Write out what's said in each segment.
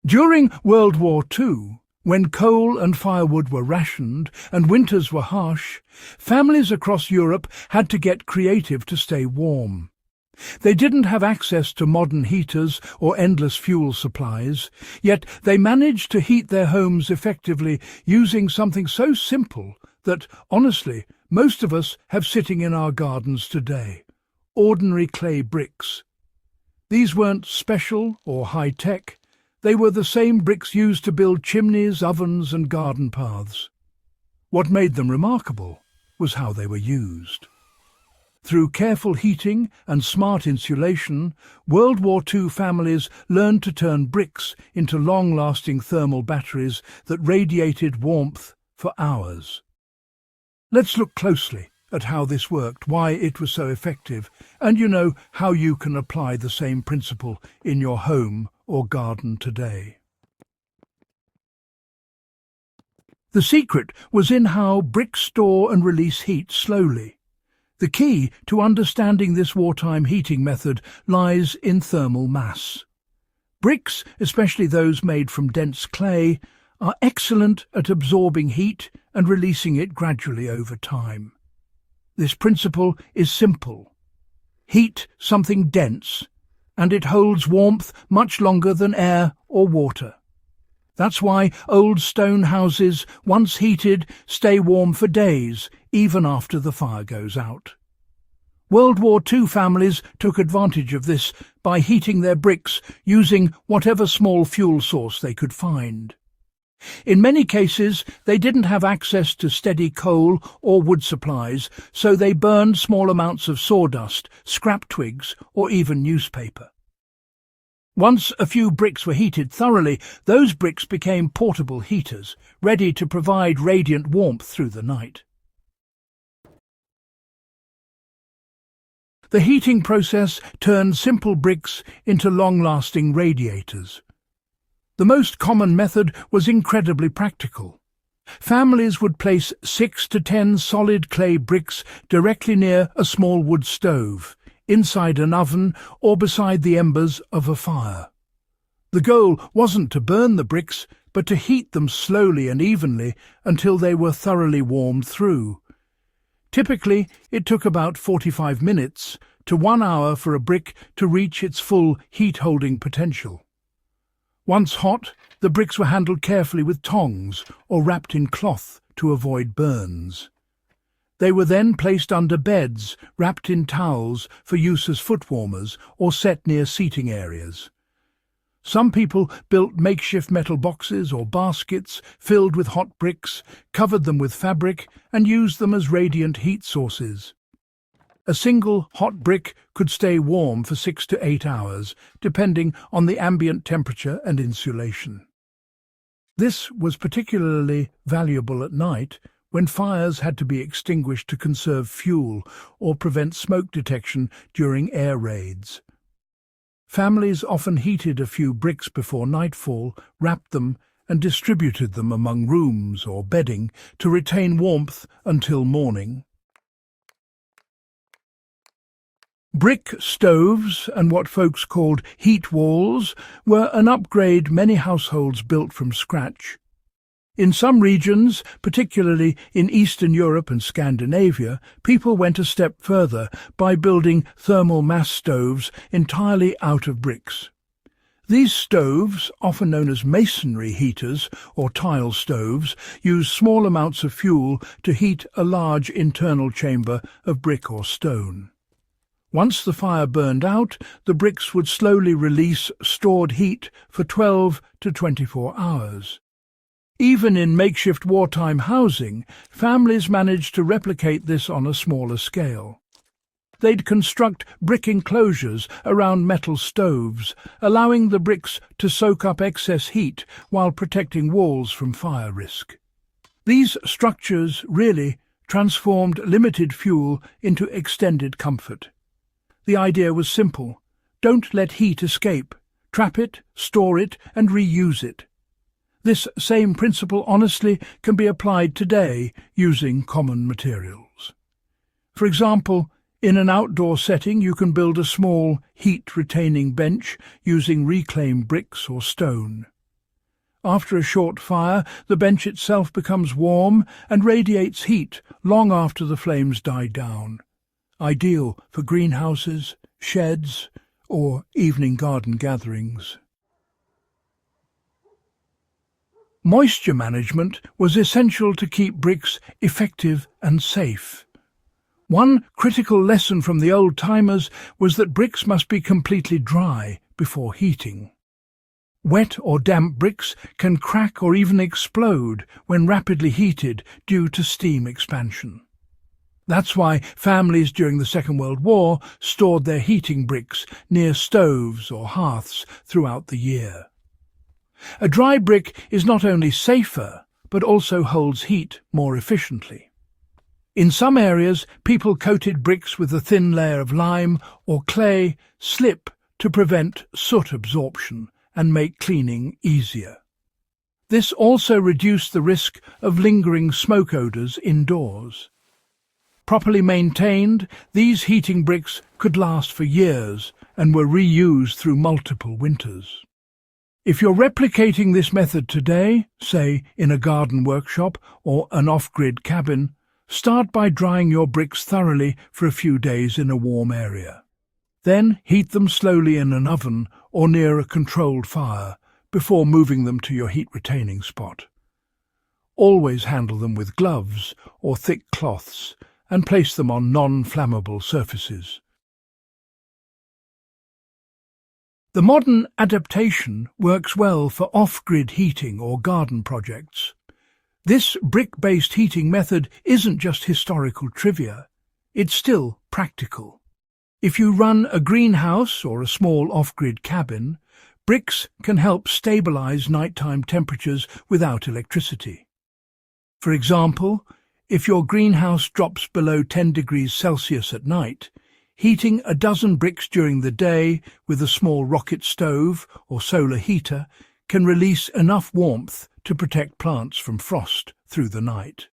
During World War II, when coal and firewood were rationed and winters were harsh, families across Europe had to get creative to stay warm. They didn't have access to modern heaters or endless fuel supplies, yet they managed to heat their homes effectively using something so simple that, honestly, most of us have sitting in our gardens today: ordinary clay bricks. These weren't special or high-tech. They were the same bricks used to build chimneys, ovens and garden paths. What made them remarkable was how they were used. Through careful heating and smart insulation, World War II families learned to turn bricks into long-lasting thermal batteries that radiated warmth for hours. Let's look closely at how this worked, why it was so effective, and how you can apply the same principle in your home or garden today. The secret was in how bricks store and release heat slowly. The key to understanding this wartime heating method lies in thermal mass. Bricks, especially those made from dense clay, are excellent at absorbing heat and releasing it gradually over time. This principle is simple. Heat something dense, and it holds warmth much longer than air or water. That's why old stone houses, once heated, stay warm for days, even after the fire goes out. World War II families took advantage of this by heating their bricks using whatever small fuel source they could find. In many cases, they didn't have access to steady coal or wood supplies, so they burned small amounts of sawdust, scrap twigs, or even newspaper. Once a few bricks were heated thoroughly, those bricks became portable heaters, ready to provide radiant warmth through the night. The heating process turned simple bricks into long-lasting radiators. The most common method was incredibly practical. Families would place 6 to 10 solid clay bricks directly near a small wood stove, inside an oven or beside the embers of a fire. The goal wasn't to burn the bricks, but to heat them slowly and evenly until they were thoroughly warmed through. Typically, it took about 45 minutes to 1 hour for a brick to reach its full heat-holding potential. Once hot, the bricks were handled carefully with tongs or wrapped in cloth to avoid burns. They were then placed under beds, wrapped in towels for use as foot warmers or set near seating areas. Some people built makeshift metal boxes or baskets filled with hot bricks, covered them with fabric, and used them as radiant heat sources. A single hot brick could stay warm for 6 to 8 hours, depending on the ambient temperature and insulation. This was particularly valuable at night, when fires had to be extinguished to conserve fuel or prevent smoke detection during air raids. Families often heated a few bricks before nightfall, wrapped them, and distributed them among rooms or bedding to retain warmth until morning. Brick stoves and what folks called heat walls were an upgrade many households built from scratch. In some regions, particularly in Eastern Europe and Scandinavia, people went a step further by building thermal mass stoves entirely out of bricks. These stoves, often known as masonry heaters or tile stoves, use small amounts of fuel to heat a large internal chamber of brick or stone. Once the fire burned out, the bricks would slowly release stored heat for 12 to 24 hours. Even in makeshift wartime housing, families managed to replicate this on a smaller scale. They'd construct brick enclosures around metal stoves, allowing the bricks to soak up excess heat while protecting walls from fire risk. These structures really transformed limited fuel into extended comfort. The idea was simple: don't let heat escape. Trap it, store it, and reuse it. This same principle honestly can be applied today using common materials. For example, in an outdoor setting you can build a small heat-retaining bench using reclaimed bricks or stone. After a short fire, the bench itself becomes warm and radiates heat long after the flames die down. Ideal for greenhouses, sheds, or evening garden gatherings. Moisture management was essential to keep bricks effective and safe. One critical lesson from the old-timers was that bricks must be completely dry before heating. Wet or damp bricks can crack or even explode when rapidly heated due to steam expansion. That's why families during the Second World War stored their heating bricks near stoves or hearths throughout the year. A dry brick is not only safer, but also holds heat more efficiently. In some areas, people coated bricks with a thin layer of lime or clay slip to prevent soot absorption and make cleaning easier. This also reduced the risk of lingering smoke odours indoors. Properly maintained, these heating bricks could last for years and were reused through multiple winters. If you're replicating this method today, say in a garden workshop or an off-grid cabin, start by drying your bricks thoroughly for a few days in a warm area. Then heat them slowly in an oven or near a controlled fire before moving them to your heat-retaining spot. Always handle them with gloves or thick cloths and place them on non-flammable surfaces. The modern adaptation works well for off-grid heating or garden projects. This brick-based heating method isn't just historical trivia, it's still practical. If you run a greenhouse or a small off-grid cabin, bricks can help stabilize nighttime temperatures without electricity. For example, if your greenhouse drops below 10 degrees Celsius at night, heating a dozen bricks during the day with a small rocket stove or solar heater can release enough warmth to protect plants from frost through the night.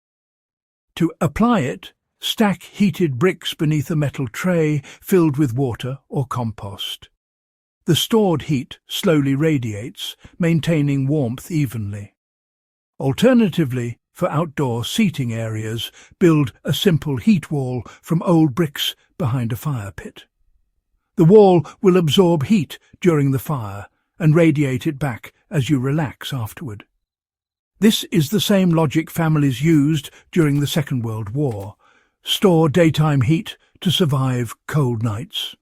To apply it, stack heated bricks beneath a metal tray filled with water or compost. The stored heat slowly radiates, maintaining warmth evenly. Alternatively, for outdoor seating areas, build a simple heat wall from old bricks behind a fire pit. The wall will absorb heat during the fire and radiate it back as you relax afterward. This is the same logic families used during the Second World War. Store daytime heat to survive cold nights.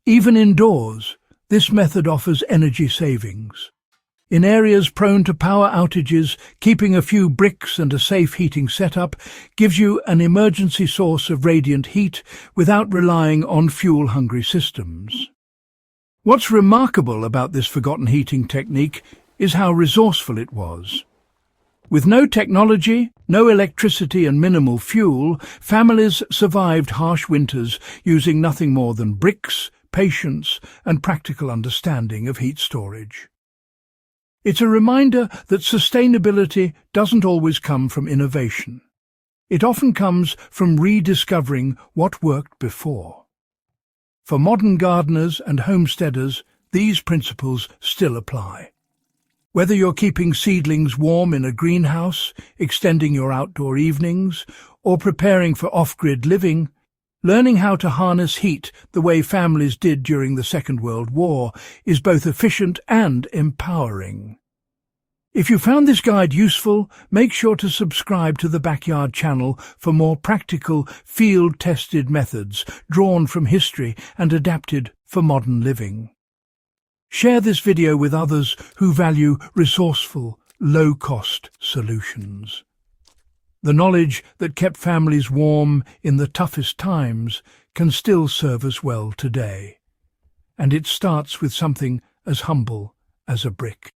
Even indoors, this method offers energy savings. In areas prone to power outages, keeping a few bricks and a safe heating setup gives you an emergency source of radiant heat without relying on fuel-hungry systems. What's remarkable about this forgotten heating technique is how resourceful it was. With no technology, no electricity and minimal fuel, families survived harsh winters using nothing more than bricks, patience and practical understanding of heat storage. It's a reminder that sustainability doesn't always come from innovation. It often comes from rediscovering what worked before. For modern gardeners and homesteaders, these principles still apply. Whether you're keeping seedlings warm in a greenhouse, extending your outdoor evenings, or preparing for off-grid living, learning how to harness heat the way families did during the Second World War is both efficient and empowering. If you found this guide useful, make sure to subscribe to the Backyard channel for more practical, field-tested methods drawn from history and adapted for modern living. Share this video with others who value resourceful, low-cost solutions. The knowledge that kept families warm in the toughest times can still serve us well today. And it starts with something as humble as a brick.